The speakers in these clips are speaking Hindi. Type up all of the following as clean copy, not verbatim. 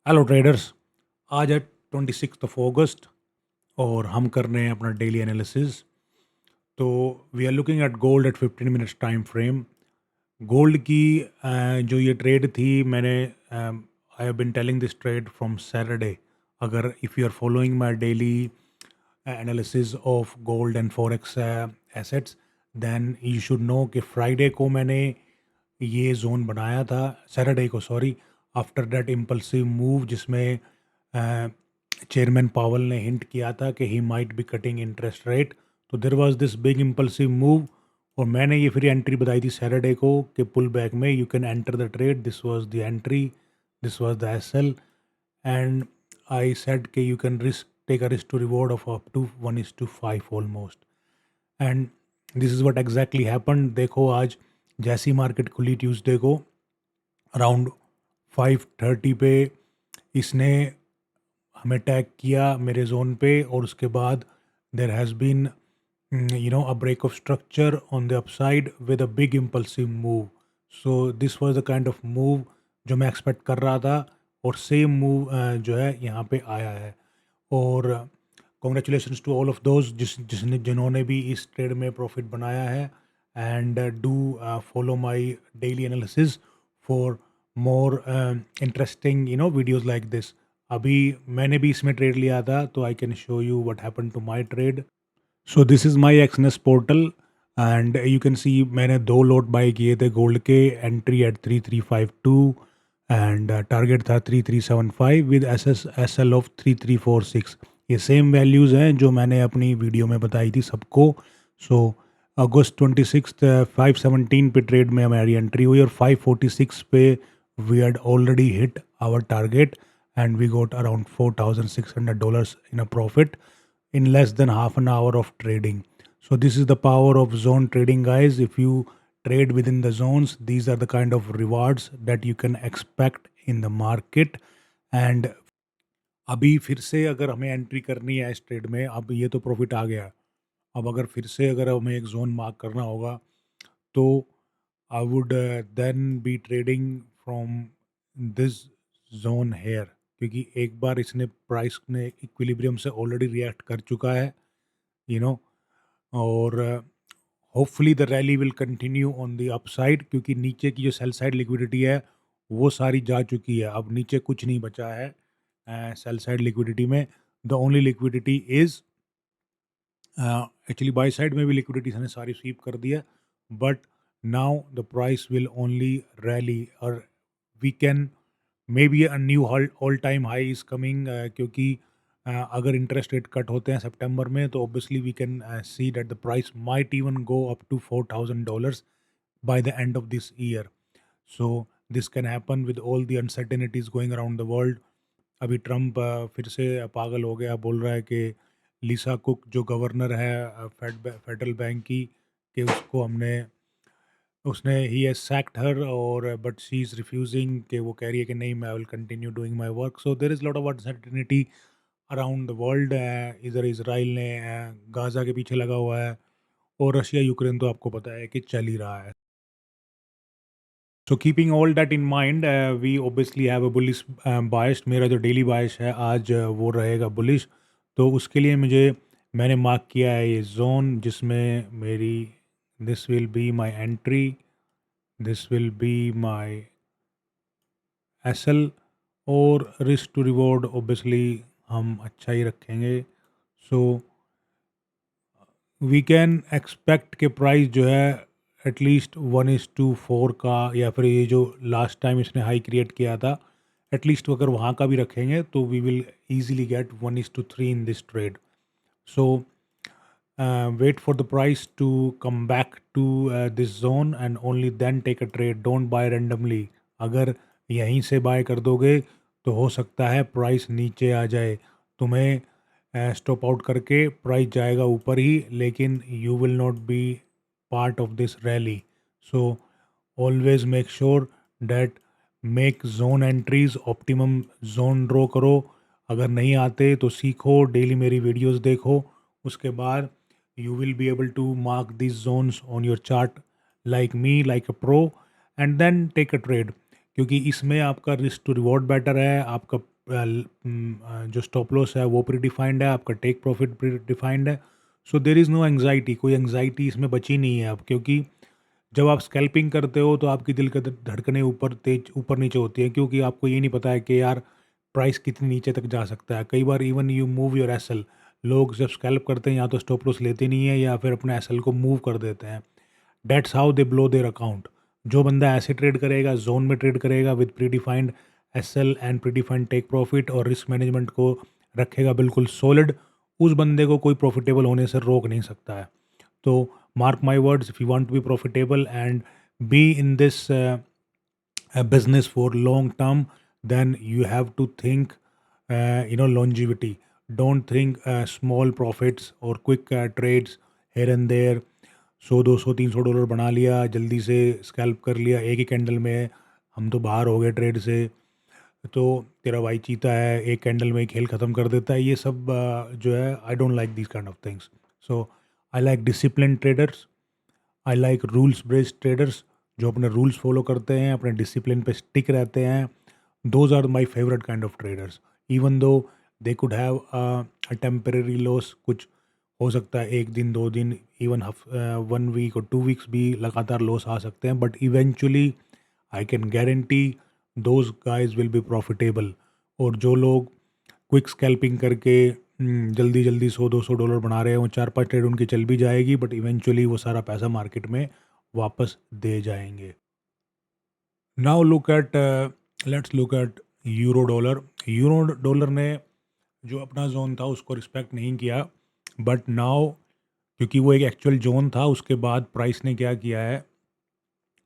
Hello traders. आज है 26 अगस्त और हम कर रहे हैं अपना डेली एनालिसिस। तो we are looking at gold at 15 minutes time frame. Gold की जो ये ट्रेड थी, मैंने I have been telling this trade from Saturday. अगर if you are following my daily analysis of gold and forex assets, then you should know कि फ्राइडे को मैंने ये जोन बनाया था, सैटरडे को sorry, after that impulsive move जिसमें चेयरमैन पावल ने हिंट किया था कि he might be cutting interest rate. तो there was this big impulsive move और मैंने ये फिर एंट्री बताई थी सैटरडे को कि पुल बैक में you can enter the trade. This was the entry, this was the SL, and I said कि you can risk take a risk to reward of up to 1:5 almost, and this is what exactly happen. देखो आज जैसी मार्केट खुली ट्यूसडे को अराउंड 5:30 पे इसने हमें टैग किया मेरे जोन पे, और उसके बाद there has been a break of structure on the upside with a big impulsive move. So this was the kind of move जो मैं एक्सपेक्ट कर रहा था, और सेम मूव जो है यहाँ पे आया है। और congratulations to all of those जिन्होंने भी इस ट्रेड में प्रॉफिट बनाया है, and do follow my daily analysis for more interesting videos like this. अभी मैंने भी इसमें ट्रेड लिया था, तो I can show you what happened to my trade. So this is my Exness portal, and you can see मैंने 2 लॉट बाई किए थे गोल्ड के। एंट्री एट 3352 एंड टारगेट था 3375 विद एस एल ऑफ 3346। ये सेम वैल्यूज़ हैं जो मैंने अपनी वीडियो में बताई थी सबको। सो अगस्त 26 517 पे ट्रेड में हमारी एंट्री हुई, और 546 पे we had already hit our target and we got around $4,600 in a profit in less than half an hour of trading. So this is the power of zone trading, guys. If you trade within the zones, these are the kind of rewards that you can expect in the market. And अभी फिर से अगर हमें एंट्री करनी है इस ट्रेड में, अब ये तो प्रॉफिट आ गया, अब अगर फिर से अगर हमें एक जोन मार्क करना होगा, तो I would then be trading from this zone here, क्योंकि एक बार इसने प्राइस ने इक्विलिब्रियम से ऑलरेडी रिएक्ट कर चुका है, यू नो। और hopefully the rally will continue on the upside, क्योंकि नीचे की जो सेल साइड लिक्विडिटी है वो सारी जा चुकी है, अब नीचे कुछ नहीं बचा है सेल साइड लिक्विडिटी में। The only liquidity is actually buy side में भी लिक्विडिटी ने सारी स्वीप कर दिया, but now the price will only rally, और we can may be a new all time high is coming, क्योंकि अगर इंटरेस्ट रेट कट होते हैं सितंबर में, तो obviously we can see that the price might even go up to $4,000 by the end of this year. So this can happen with all the uncertainties going around the world. अभी ट्रम्प फिर से पागल हो गया, बोल रहा है कि लिसा कुक जो गवर्नर है फेडरल बैंक की, कि उसको हमने उसने ही हैज सैक्ड हर, और बट शी इज़ रिफ्यूजिंग, कि वो कह रही है कि नहीं, मैं will continue doing my work. So there is lot of uncertainty around the world. इधर इसराइल ने गाज़ा के पीछे लगा हुआ है, और रशिया यूक्रेन तो आपको पता है कि चल ही रहा है। So keeping all that in mind, we obviously have a bullish bias. मेरा जो डेली बायस है आज वो रहेगा बुलिश। तो उसके लिए मैंने मार्क किया है ये जोन, जिसमें मेरी this will be my entry, this will be my SL, और रिस्क टू रिवॉर्ड ऑब्वियसली हम अच्छा ही रखेंगे। सो वी कैन एक्सपेक्ट के प्राइस जो है एटलीस्ट 1:4 का, या फिर ये जो लास्ट टाइम इसने हाई क्रिएट किया था, एटलीस्ट अगर वहाँ का भी रखेंगे तो we will easily get 1:3 in this trade. So wait for the price to come back to this zone and only then take a trade. Don't buy randomly. अगर यहीं से बाय कर दोगे तो हो सकता है प्राइस नीचे आ जाए, तुम्हें स्टॉप आउट करके प्राइस जाएगा ऊपर ही, लेकिन you will not be part of this rally. So always make sure that make zone entries, optimum zone draw करो। अगर नहीं आते तो सीखो, डेली मेरी वीडियोस देखो, उसके बाद you will be able to mark these zones on your chart like me, like a pro, and then take a trade. क्योंकि इसमें आपका रिस्क टू रिवॉर्ड बेटर है, आपका जो स्टॉप लॉस है वो प्री डिफाइंड है, आपका टेक प्रॉफिट प्री डिफाइंड है। सो देर इज़ नो एंग्जाइटी, कोई एंग्जाइटी इसमें बची नहीं है अब, क्योंकि जब आप स्कैल्पिंग करते हो तो आपकी दिल की धड़कनें ऊपर नीचे होती है, क्योंकि आपको ये नहीं पता है कि यार प्राइस कितनी नीचे तक जा सकता है। कई बार even you move your SL, लोग जब स्कैल्प करते हैं या तो स्टॉप लॉस लेते नहीं है या फिर अपने एसएल को मूव कर देते हैं। That's how they blow their account. जो बंदा ऐसे ट्रेड करेगा, जोन में ट्रेड करेगा with predefined SL and predefined take profit और रिस्क मैनेजमेंट को रखेगा बिल्कुल सॉलिड, उस बंदे को कोई प्रॉफिटेबल होने से रोक नहीं सकता है। तो mark my words, if you want to be profitable and be in this business for long term, then you have to think longevity. Don't think small profits or quick trades here and there. 100 $200 300 बना लिया, जल्दी से स्कैल्प कर लिया एक ही कैंडल में, हम तो बाहर हो गए ट्रेड से। तो तेरा भाई चीता है, एक कैंडल में ही खेल ख़त्म कर देता है। ये सब जो है, I don't like this kind of things. So I like discipline traders, I like rules based traders, जो अपने रूल्स फॉलो करते हैं, अपने डिसिप्लिन पे स्टिक रहते हैं। Those are my favourite kind of traders. Even though they could have a temporary loss, कुछ हो सकता है एक दिन 2 दिन, इवन 1 वीक और 2 वीक्स भी लगातार लॉस आ सकते हैं, but eventually I can guarantee those guys will be profitable. और जो लोग क्विक स्कैल्पिंग करके जल्दी जल्दी $100 200 बना रहे हो, 4 5 ट्रेड उनकी चल भी जाएगी, बट इवेंचुअली वो सारा पैसा मार्केट में वापस दे जाएंगे। Now look at let's look eight euro dollar. Euro dollar ने जो अपना जोन था उसको रिस्पेक्ट नहीं किया, बट नाउ क्योंकि वो एक एक्चुअल जोन था, उसके बाद प्राइस ने क्या किया है,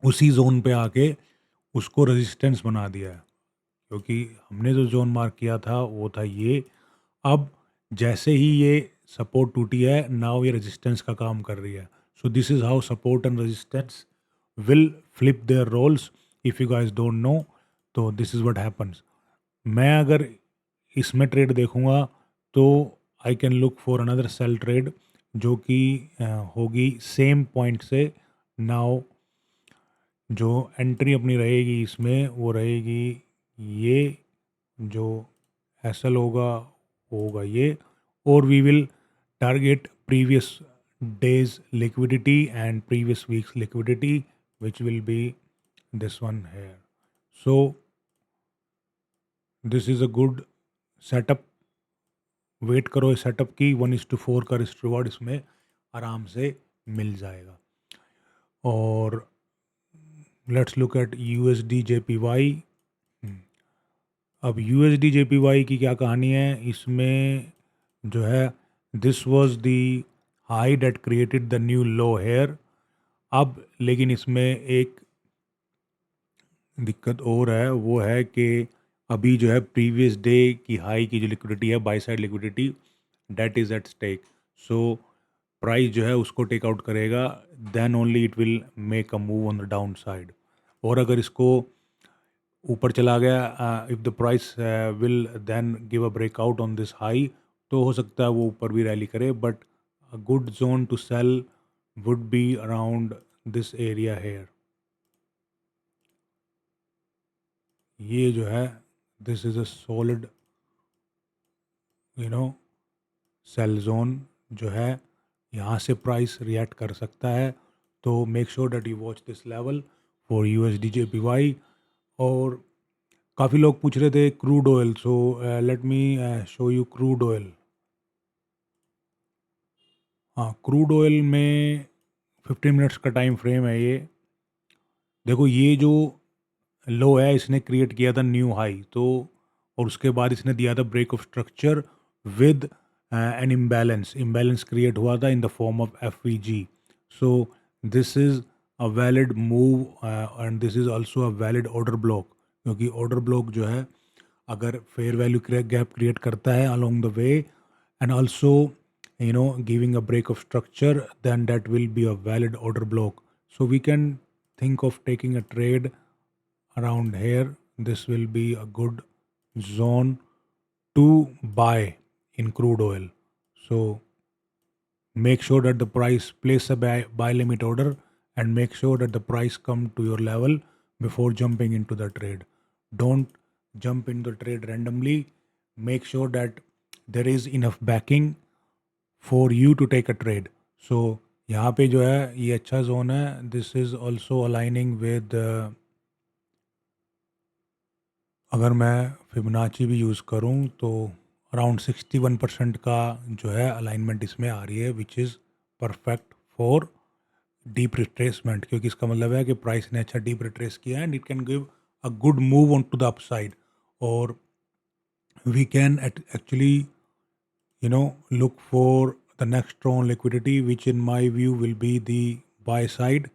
उसी जोन पे आके उसको रेजिस्टेंस बना दिया है। क्योंकि हमने जो जोन मार्क किया था वो था ये। अब जैसे ही ये सपोर्ट टूटी है, नाउ ये रेजिस्टेंस का काम कर रही है। So this is how support and resistance will flip their roles. If you guys don't know, तो दिस इज़ व्हाट हैपन्स। मैं अगर इसमें ट्रेड देखूंगा तो I can look for another sell trade, जो कि होगी सेम पॉइंट से। नाउ जो एंट्री अपनी रहेगी इसमें वो रहेगी ये, जो एसएल होगा वो होगा ये, और we will target previous days liquidity and previous weeks liquidity, which will be this one here. So this is a good setup. Wait करो इस सेटअप की, 1:4 का रिस्क रिवॉर्ड इसमें आराम से मिल जाएगा। और let's look at USD JPY. अब यूएसडी जेपीवाई की क्या कहानी है इसमें, जो है this was the high that created the new low here. अब लेकिन इसमें एक दिक्कत और है, वो है कि अभी जो है प्रीवियस डे की हाई की जो लिक्विडिटी है, buy side liquidity, that is at stake. So price जो है उसको टेक आउट करेगा, then only it will make a move on the down side. और अगर इसको ऊपर चला गया, if the price will then give a breakout on this high, तो हो सकता है वो ऊपर भी रैली करे, but a good zone to sell would be around this area here. ये जो है this is a solid sell zone जो है, यहाँ से प्राइस रिएक्ट कर सकता है। तो make sure that you watch this level for USD JPY. और काफ़ी लोग पूछ रहे थे crude oil, so let me show you crude oil. हाँ, क्रूड ऑयल में 15 मिनट्स का टाइम फ्रेम है ये। देखो ये जो लो है इसने क्रिएट किया था न्यू हाई, तो और उसके बाद इसने दिया था break of structure with an imbalance. Imbalance create हुआ था in the form of FVG. So this is a valid move and this is also a valid order block, क्योंकि ऑर्डर ब्लॉक जो है अगर फेयर वैल्यू गैप क्रिएट करता है along the way and also giving a break of structure, then that will be a valid order block. So we can think of taking a trade around here. This will be a good zone to buy in crude oil. So make sure that the price, place a buy limit order and make sure that the price come to your level before jumping into the trade. Don't jump into the trade randomly. Make sure that there is enough backing for you to take a trade. So यहाँ पे जो है ये अच्छा जोन है. This is also aligning with अगर मैं फिबोनाची भी यूज़ करूँ तो अराउंड 61% का जो है अलाइनमेंट इसमें आ रही है, which is perfect for deep retracement, क्योंकि इसका मतलब है कि प्राइस ने अच्छा डीप रिट्रेस किया and it can give a good move on to the upside, और we can actually look for the next strong liquidity which in my view will be the buy side,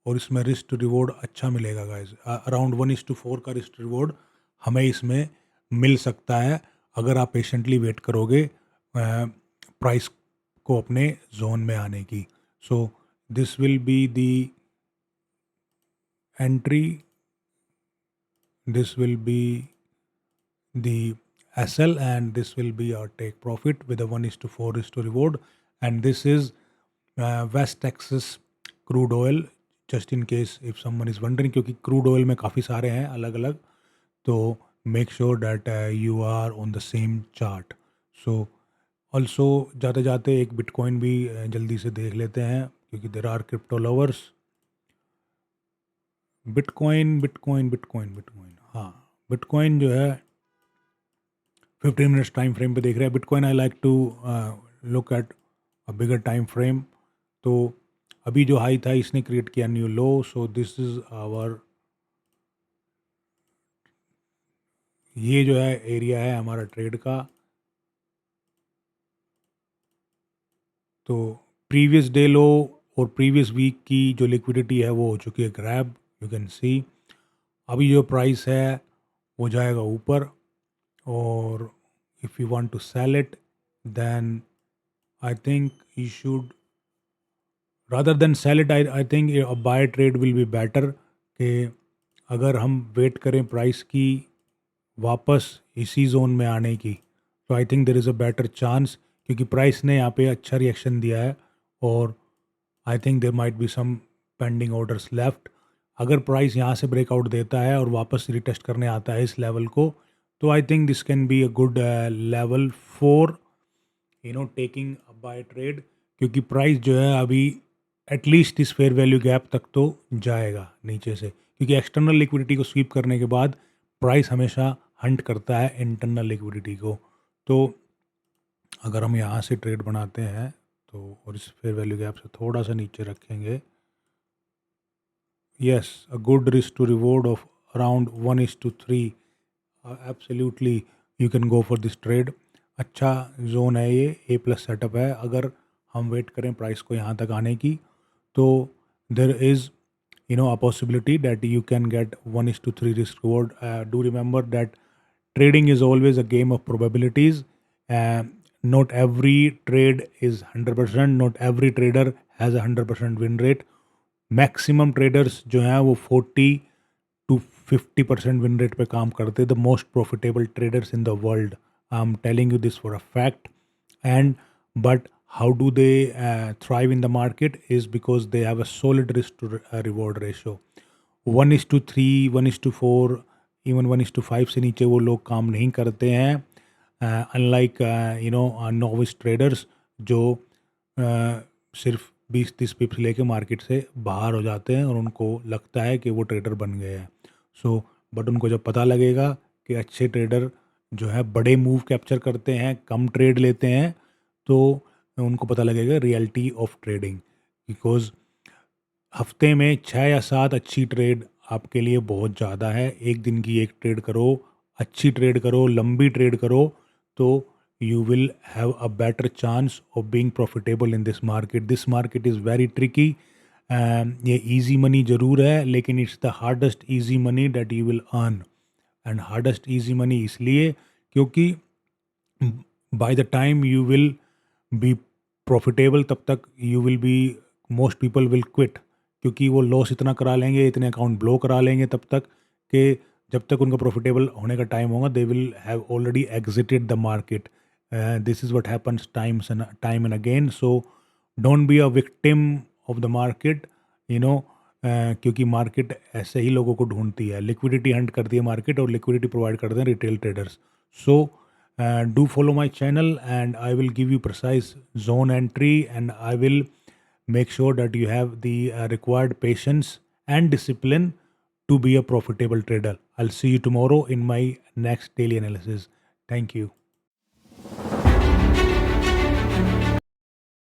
और इसमें रिस्क टू रिवॉर्ड अच्छा मिलेगा गाइस. अराउंड 1:4 का रिस्क टू रिवॉर्ड हमें इसमें मिल सकता है अगर आप पेशेंटली वेट करोगे प्राइस को अपने जोन में आने की. So this will be the entry, this will be the SL, and this will be our take profit with a 1:4 is to reward. And this is West Texas crude oil, just in case if someone is wondering, क्योंकि crude oil में काफ़ी सारे हैं अलग अलग, तो make sure that you are on the same chart. So also जाते जाते एक बिटकॉइन भी जल्दी से देख लेते हैं, क्योंकि there are crypto lovers. Bitcoin bitcoin bitcoin bitcoin हाँ, बिटकॉइन जो है 15 मिनट्स टाइम फ्रेम पे देख रहे हैं. Bitcoin I like to look at a bigger time frame. तो अभी जो हाई था इसने क्रिएट किया new low, so this is our, ये जो है एरिया है हमारा ट्रेड का. तो प्रीवियस डे लो और प्रीवियस वीक की जो लिक्विडिटी है वो हो चुकी है ग्रैब, यू कैन सी. अभी जो प्राइस है वो जाएगा ऊपर, और if you want to sell it then I think you should, rather than sell it, I think a buy trade will be better. कि अगर हम वेट करें प्राइस की वापस इसी जोन में आने की, तो I think there is a better chance, क्योंकि प्राइस ने यहाँ पे अच्छा रिएक्शन दिया है, और I think there might be some pending orders left. अगर प्राइस यहाँ से ब्रेकआउट देता है और वापस रिटेस्ट करने आता है इस लेवल को, तो I think this can be a good level for taking a buy trade, क्योंकि प्राइस जो है अभी एटलीस्ट इस फेयर वैल्यू गैप तक तो जाएगा नीचे से, क्योंकि एक्सटर्नल लिक्विडिटी को स्वीप करने के बाद प्राइस हमेशा हंट करता है इंटरनल लिक्विडिटी को. तो अगर हम यहाँ से ट्रेड बनाते हैं तो, और इस फेयर वैल्यू गैप से थोड़ा सा नीचे रखेंगे, yes, a good risk to reward of around 1:3, absolutely you can go for this trade. अच्छा जोन है ये, ए प्लस सेटअप है. अगर हम वेट करें प्राइस को यहाँ तक आने की, तो there is a possibility that you can get 1:3 risk reward. Do remember that trading is always a game of probabilities. Not every trade is 100%, not every trader has a 100% win rate. Maximum traders जो हैं वो 40 to 50% विन रेट पे काम करते हैं. The most profitable traders in the world, I am telling you this for a fact. And but how do they thrive in the market is because they have a solid risk to reward ratio. 1:3, 1:4, even 1:5 से नीचे वो लोग काम नहीं करते हैं, अनलाइक नोविस ट्रेडर्स जो सिर्फ 20-30 पिप्स लेके मार्केट से बाहर हो जाते हैं और उनको लगता है कि वो ट्रेडर बन गए हैं. सो बट उनको जब पता लगेगा कि अच्छे ट्रेडर जो है बड़े मूव कैप्चर करते हैं, कम ट्रेड लेते हैं, तो उनको पता लगेगा रियलिटी ऑफ ट्रेडिंग. बिकॉज हफ्ते में 6 या 7 अच्छी ट्रेड आपके लिए बहुत ज़्यादा है. एक दिन की एक ट्रेड करो, अच्छी ट्रेड करो, लंबी ट्रेड करो, तो you will have a better chance of being profitable in this market. This market is very tricky. ये easy money ज़रूर है, लेकिन it's the hardest easy money that you will earn. And hardest easy money इसलिए क्योंकि by the time you will be profitable, तब तक you will be, most people will quit, क्योंकि वो लॉस इतना करा लेंगे, इतने अकाउंट ब्लो करा लेंगे तब तक कि जब तक उनका प्रॉफिटेबल होने का टाइम होगा, they will have already exerted the market. This is what happens time and again. So don't be a victim of the market. क्योंकि मार्केट ऐसे ही लोगों को ढूंढती है, लिक्विडिटी हंट करती है मार्केट और लिक्विडिटी प्रोवाइड करते हैं retail traders. So do follow my channel and I will give you precise zone entry and I will make sure that you have the required patience and discipline to be a profitable trader. I'll see you tomorrow in my next daily analysis. Thank you.